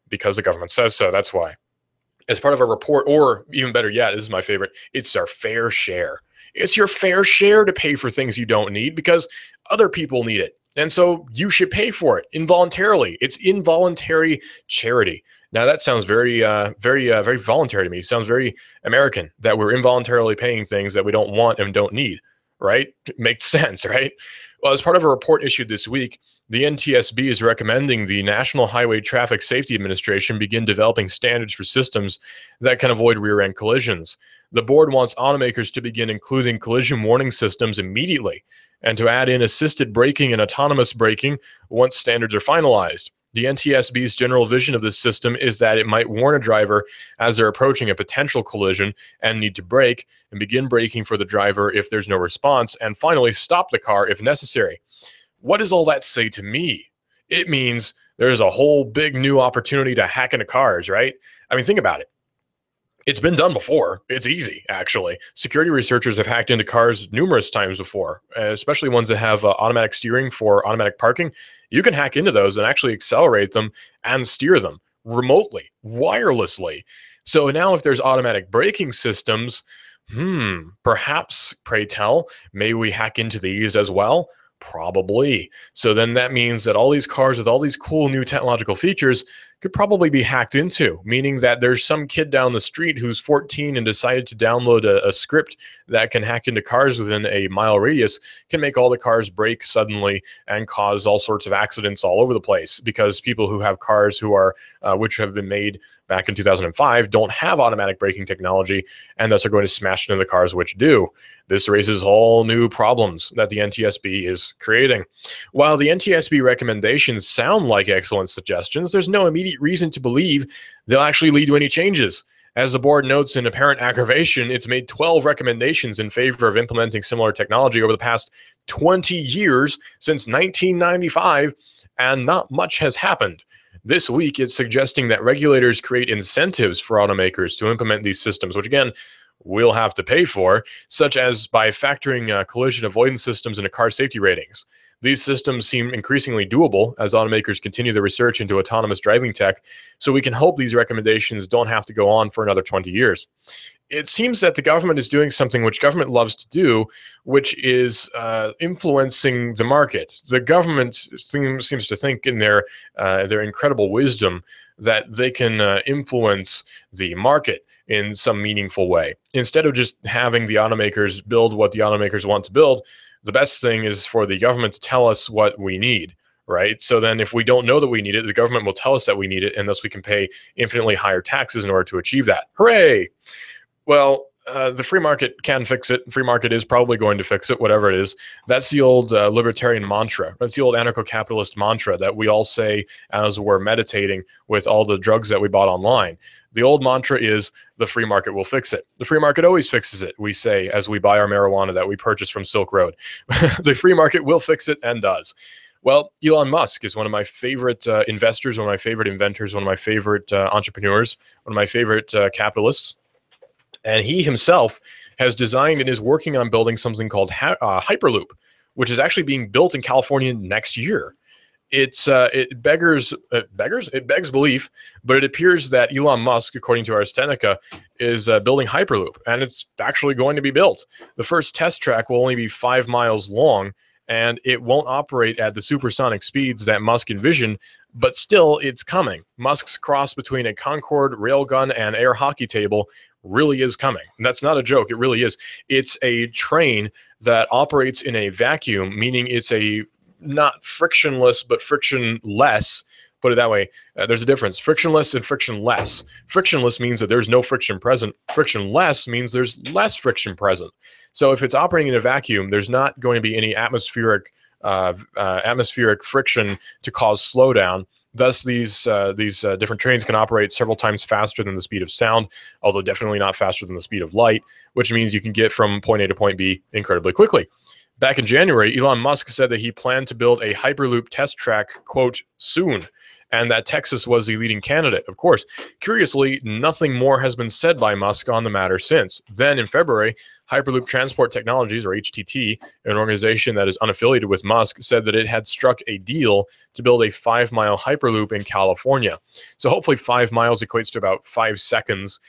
because the government says so. That's why. As part of a report, or even better yet, this is my favorite, it's our fair share. It's your fair share to pay for things you don't need because other people need it. And so you should pay for it involuntarily. It's involuntary charity. Now that sounds very voluntary to me. It sounds very American that we're involuntarily paying things that we don't want and don't need, right? It makes sense, right? Well, as part of a report issued this week, the NTSB is recommending the National Highway Traffic Safety Administration begin developing standards for systems that can avoid rear-end collisions. The board wants automakers to begin including collision warning systems immediately and to add in assisted braking and autonomous braking once standards are finalized. The NTSB's general vision of this system is that it might warn a driver as they're approaching a potential collision and need to brake, and begin braking for the driver if there's no response, and finally stop the car if necessary. What does all that say to me? It means there's a whole big new opportunity to hack into cars, right? I mean, think about it. It's been done before. It's easy, actually. Security researchers have hacked into cars numerous times before, especially ones that have automatic steering for automatic parking. You can hack into those and actually accelerate them and steer them remotely, wirelessly. So now if there's automatic braking systems, perhaps, pray tell, may we hack into these as well? Probably. So then that means that all these cars with all these cool new technological features could probably be hacked into, meaning that there's some kid down the street who's 14 and decided to download a script that can hack into cars within a mile radius, can make all the cars brake suddenly and cause all sorts of accidents all over the place, because people who have cars who are which have been made back in 2005 don't have automatic braking technology, and thus are going to smash into the cars which do. This raises all new problems that the NTSB is creating. While the NTSB recommendations sound like excellent suggestions, there's no immediate reason to believe they'll actually lead to any changes. As the board notes in apparent aggravation, it's made 12 recommendations in favor of implementing similar technology over the past 20 years since 1995, and not much has happened. This week, it's suggesting that regulators create incentives for automakers to implement these systems, which again, we'll have to pay for, such as by factoring collision avoidance systems into car safety ratings. These systems seem increasingly doable as automakers continue their research into autonomous driving tech, so we can hope these recommendations don't have to go on for another 20 years. It seems that the government is doing something which government loves to do, which is influencing the market. The government seems to think in their incredible wisdom that they can influence the market in some meaningful way. Instead of just having the automakers build what the automakers want to build, the best thing is for the government to tell us what we need, right? So then if we don't know that we need it, the government will tell us that we need it, and thus we can pay infinitely higher taxes in order to achieve that. Hooray! Well, the free market can fix it. Free market is probably going to fix it, whatever it is. That's the old libertarian mantra. That's the old anarcho-capitalist mantra that we all say as we're meditating with all the drugs that we bought online. The old mantra is the free market will fix it. The free market always fixes it, we say, as we buy our marijuana that we purchase from Silk Road. The free market will fix it and does. Well, Elon Musk is one of my favorite investors, one of my favorite inventors, one of my favorite entrepreneurs, one of my favorite capitalists. And he himself has designed and is working on building something called Hyperloop, which is actually being built in California next year. It begs belief, but it appears that Elon Musk, according to Ars Technica, is building Hyperloop, and it's actually going to be built. The first test track will only be 5 miles long, and it won't operate at the supersonic speeds that Musk envisioned, but still, it's coming. Musk's cross between a Concorde railgun and air hockey table really is coming. And that's not a joke. It really is. It's a train that operates in a vacuum, meaning it's a not frictionless, but frictionless. Put it that way. There's a difference. Frictionless and frictionless. Frictionless means that there's no friction present. Frictionless means there's less friction present. So if it's operating in a vacuum, there's not going to be any atmospheric friction to cause slowdown. Thus, these different trains can operate several times faster than the speed of sound, although definitely not faster than the speed of light, which means you can get from point A to point B incredibly quickly. Back in January, Elon Musk said that he planned to build a Hyperloop test track, quote, soon, and that Texas was the leading candidate. Of course, curiously, nothing more has been said by Musk on the matter since. Then in February, Hyperloop Transport Technologies, or HTT, an organization that is unaffiliated with Musk, said that it had struck a deal to build a 5-mile Hyperloop in California. So hopefully 5 miles equates to about 5 seconds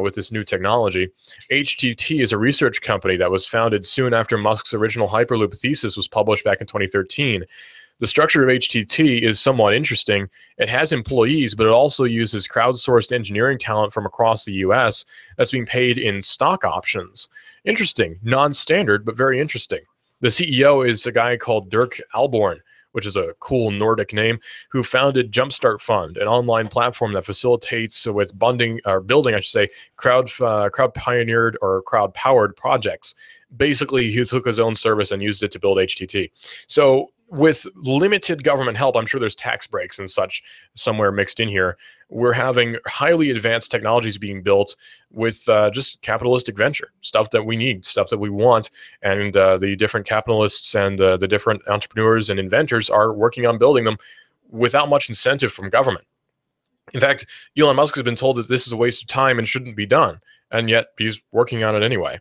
with this new technology. HTT is a research company that was founded soon after Musk's original Hyperloop thesis was published back in 2013. The structure of HTT is somewhat interesting. It has employees, but it also uses crowdsourced engineering talent from across the US that's being paid in stock options. Interesting, non-standard, but very interesting. The CEO is a guy called Dirk Alborn, which is a cool Nordic name, who founded Jumpstart Fund, an online platform that facilitates with building, crowd-pioneered or crowd-powered projects. Basically, he took his own service and used it to build HTT. So with limited government help, I'm sure there's tax breaks and such somewhere mixed in here. We're having highly advanced technologies being built with just capitalistic venture, stuff that we need, stuff that we want. And the different capitalists and the different entrepreneurs and inventors are working on building them without much incentive from government. In fact, Elon Musk has been told that this is a waste of time and shouldn't be done. And yet he's working on it anyway.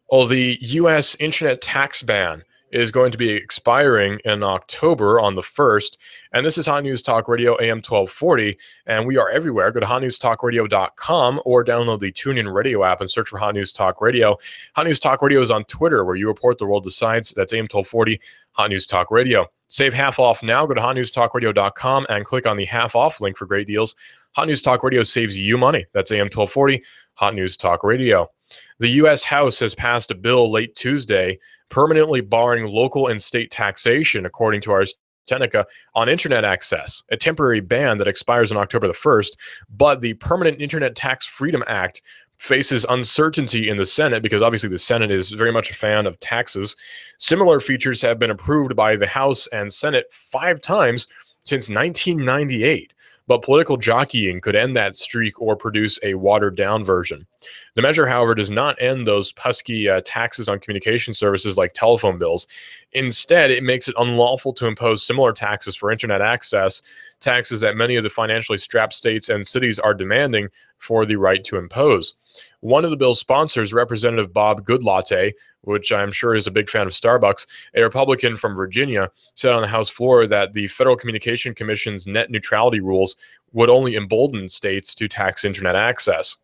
Oh, the U.S. internet tax ban is going to be expiring in October on the 1st. And this is Hot News Talk Radio AM 1240. And we are everywhere. Go to hotnewstalkradio.com or download the TuneIn Radio app and search for Hot News Talk Radio. Hot News Talk Radio is on Twitter, where you report the world decides. That's AM 1240, Hot News Talk Radio. Save half off now. Go to hotnewstalkradio.com and click on the half off link for great deals. Hot News Talk Radio saves you money. That's AM 1240, Hot News Talk Radio. The U.S. House has passed a bill late Tuesday permanently barring local and state taxation, according to Ars Technica, on internet access, a temporary ban that expires on October the 1st. But the Permanent Internet Tax Freedom Act faces uncertainty in the Senate because obviously the Senate is very much a fan of taxes. Similar features have been approved by the House and Senate 5 times since 1998. but political jockeying could end that streak or produce a watered-down version. The measure, however, does not end those pesky taxes on communication services like telephone bills. Instead, it makes it unlawful to impose similar taxes for internet access, taxes that many of the financially strapped states and cities are demanding for the right to impose. One of the bill's sponsors, Representative Bob Goodlatte, which I'm sure is a big fan of Starbucks, a Republican from Virginia, said on the House floor that the Federal Communication Commission's net neutrality rules would only embolden states to tax internet access.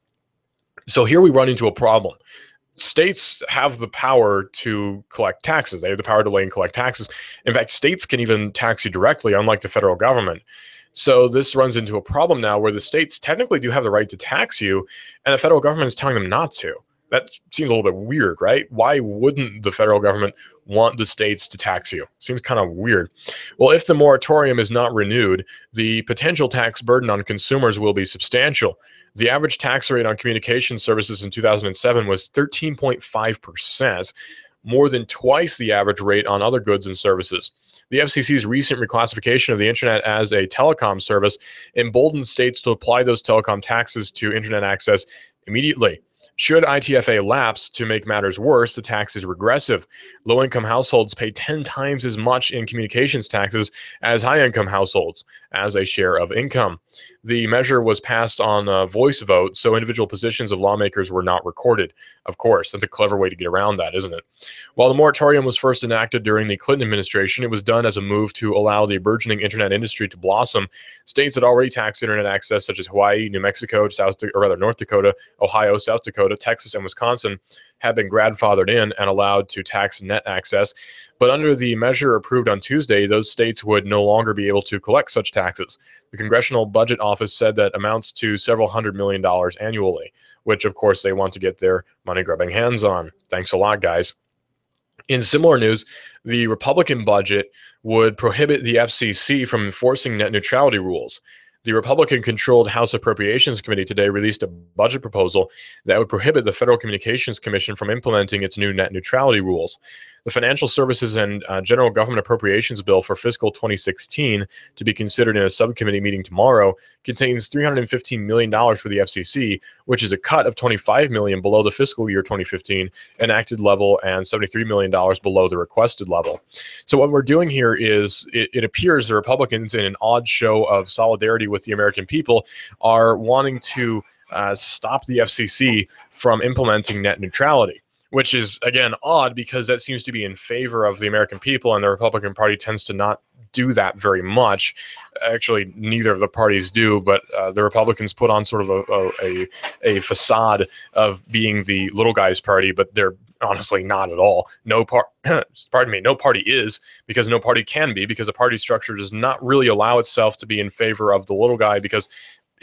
So here we run into a problem. States have the power to collect taxes. They have the power to lay and collect taxes. In fact, states can even tax you directly, unlike the federal government. So this runs into a problem now where the states technically do have the right to tax you, and the federal government is telling them not to. That seems a little bit weird, right? Why wouldn't the federal government want the states to tax you? Seems kind of weird. Well, if the moratorium is not renewed, the potential tax burden on consumers will be substantial. The average tax rate on communication services in 2007 was 13.5%, more than twice the average rate on other goods and services. The FCC's recent reclassification of the internet as a telecom service emboldened states to apply those telecom taxes to internet access immediately. Should ITFA lapse, to make matters worse, the tax is regressive. Low-income households pay 10 times as much in communications taxes as high-income households as a share of income. The measure was passed on a voice vote, so individual positions of lawmakers were not recorded. Of course, that's a clever way to get around that, isn't it? While the moratorium was first enacted during the Clinton administration, it was done as a move to allow the burgeoning internet industry to blossom. States that already taxed internet access, such as Hawaii, New Mexico, North Dakota, Ohio, South Dakota, Texas, and Wisconsin, have been grandfathered in and allowed to tax net access. But under the measure approved on Tuesday, those states would no longer be able to collect such taxes. The Congressional Budget Office said that amounts to several $100 million annually, which of course they want to get their money-grubbing hands on. Thanks a lot, guys. In similar news, the Republican budget would prohibit the FCC from enforcing net neutrality rules. The Republican-controlled House Appropriations Committee today released a budget proposal that would prohibit the Federal Communications Commission from implementing its new net neutrality rules. The Financial Services and General Government Appropriations Bill for fiscal 2016, to be considered in a subcommittee meeting tomorrow, contains $315 million for the FCC, which is a cut of $25 million below the fiscal year 2015 enacted level and $73 million below the requested level. So what we're doing here is, it appears the Republicans, in an odd show of solidarity with the American people, are wanting to stop the FCC from implementing net neutrality, which is, again, odd because that seems to be in favor of the American people, and the Republican Party tends to not do that very much. Actually, neither of the parties do, but the Republicans put on sort of a facade of being the little guy's party, but they're honestly not at all. No party is, because no party can be, because a party structure does not really allow itself to be in favor of the little guy, because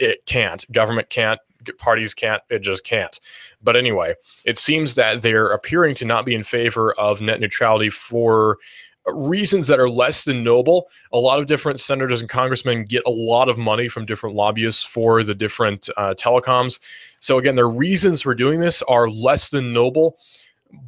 it can't. Government can't. Parties can't. It just can't. But anyway, it seems that they're appearing to not be in favor of net neutrality for reasons that are less than noble. A lot of different senators and congressmen get a lot of money from different lobbyists for the different telecoms. So again, the reasons for doing this are less than noble,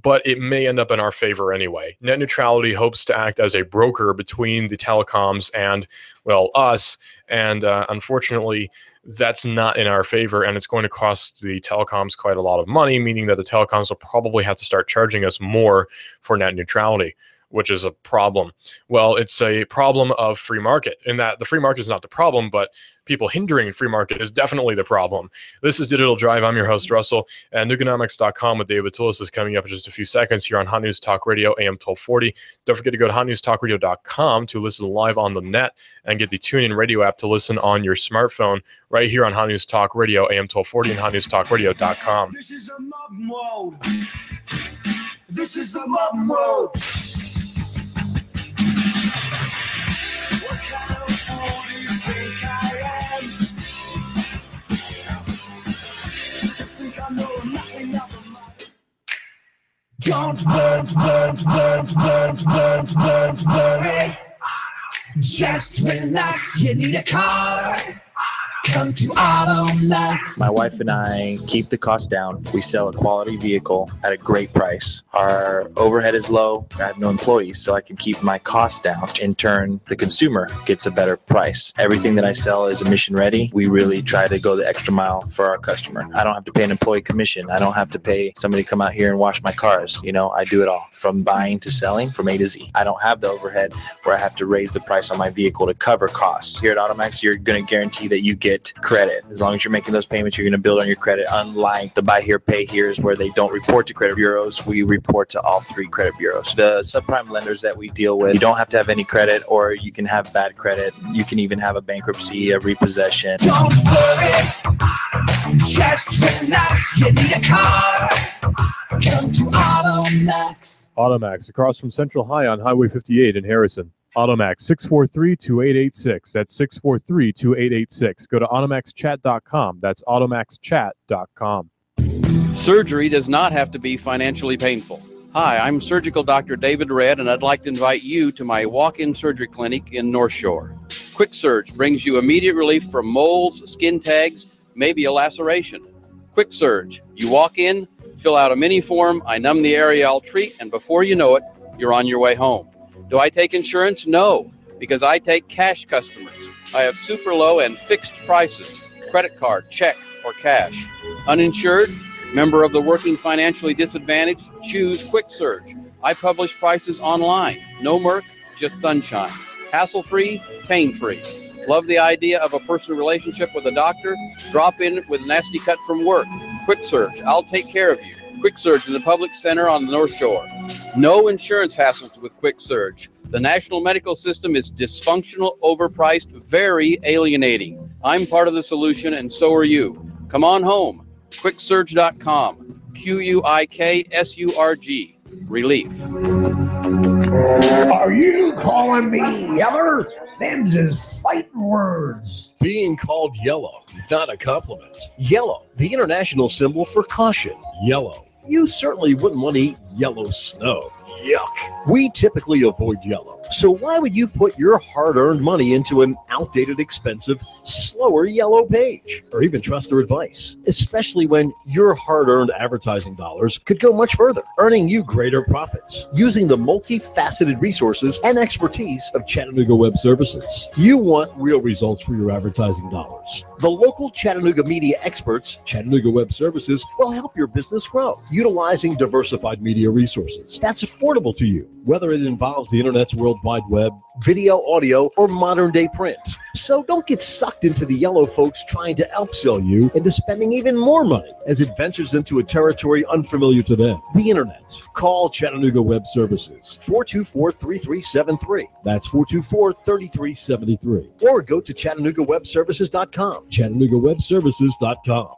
but it may end up in our favor anyway. Net neutrality hopes to act as a broker between the telecoms and, well, us. And unfortunately, that's not in our favor, and it's going to cost the telecoms quite a lot of money, meaning that the telecoms will probably have to start charging us more for net neutrality, which is a problem. Well, it's a problem of free market, in that the free market is not the problem, but people hindering free market is definitely the problem. This is Digital Drive. I'm your host, Russell, and Nukenomics.com with David Tillis is coming up in just a few seconds here on Hot News Talk Radio, AM 1240. Don't forget to go to hotnewstalkradio.com to listen live on the net and get the TuneIn Radio app to listen on your smartphone right here on Hot News Talk Radio, AM 1240 and hotnewstalkradio.com. This is a mob mode. This is the mob mode. What kind of fool do you think I am? You think I know nothing of the mind. Don't worry. Just relax, you need a car. Come to Automax. My wife and I keep the cost down. We sell a quality vehicle at a great price. Our overhead is low. I have no employees, so I can keep my costs down. In turn, the consumer gets a better price. Everything that I sell is emission ready. We really try to go the extra mile for our customer. I don't have to pay an employee commission. I don't have to pay somebody to come out here and wash my cars. You know, I do it all from buying to selling from A to Z. I don't have the overhead where I have to raise the price on my vehicle to cover costs. Here at Automax, you're going to guarantee that you get credit. As long as you're making those payments, you're going to build on your credit. Unlike the buy here, pay here's where they don't report to credit bureaus, we report to all 3 credit bureaus. The subprime lenders that we deal with, you don't have to have any credit, or you can have bad credit. You can even have a bankruptcy, a repossession. Don't worry, just relax. You need a car. Come to Automax. Automax, across from Central High on Highway 58 in Harrison. Automax, 643-2886. That's 643-2886. Go to automaxchat.com. That's automaxchat.com. Surgery does not have to be financially painful. Hi, I'm Surgical Dr. David Red, and I'd like to invite you to my walk-in surgery clinic in North Shore. Quick Surge brings you immediate relief from moles, skin tags, maybe a laceration. Quick Surge. You walk in, fill out a mini form, I numb the area I'll treat, and before you know it, you're on your way home. Do I take insurance? No, because I take cash customers. I have super low and fixed prices. Credit card, check, or cash. Uninsured? Member of the working financially disadvantaged? Choose Quick Surge. I publish prices online. No murk, just sunshine. Hassle-free, pain-free. Love the idea of a personal relationship with a doctor? Drop in with a nasty cut from work. Quick Surge. I'll take care of you. Quick Surge in the Public Center on the North Shore. No insurance hassles with Quick Surge. The national medical system is dysfunctional, overpriced, very alienating. I'm part of the solution, and so are you. Come on home. QuickSurge.com. QuickSurg. Relief. Are you calling me Yeller? Them's is fighting words. Being called yellow, not a compliment. Yellow, the international symbol for caution. Yellow. You certainly wouldn't want to eat yellow snow. Yuck. We typically avoid yellow. So why would you put your hard-earned money into an outdated, expensive, slower yellow page? Or even trust their advice? Especially when your hard-earned advertising dollars could go much further, earning you greater profits, using the multifaceted resources and expertise of Chattanooga Web Services. You want real results for your advertising dollars. The local Chattanooga media experts, Chattanooga Web Services, will help your business grow, utilizing diversified media resources that's affordable to you, whether it involves the internet's World Wide Web, video, audio, or modern-day print. So don't get sucked into the yellow folks trying to upsell you into spending even more money as it ventures into a territory unfamiliar to them, the internet. Call Chattanooga Web Services, 424-3373. That's 424-3373. Or go to ChattanoogaWebServices.com, ChattanoogaWebServices.com.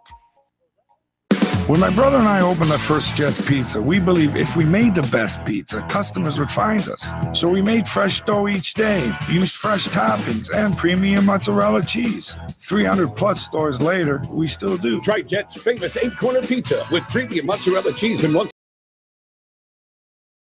When my brother and I opened the First Jets Pizza, we believed if we made the best pizza, customers would find us. So we made fresh dough each day, used fresh toppings, and premium mozzarella cheese. 300 plus stores later, we still do. Try Jet's famous 8-corner pizza with premium mozzarella cheese and one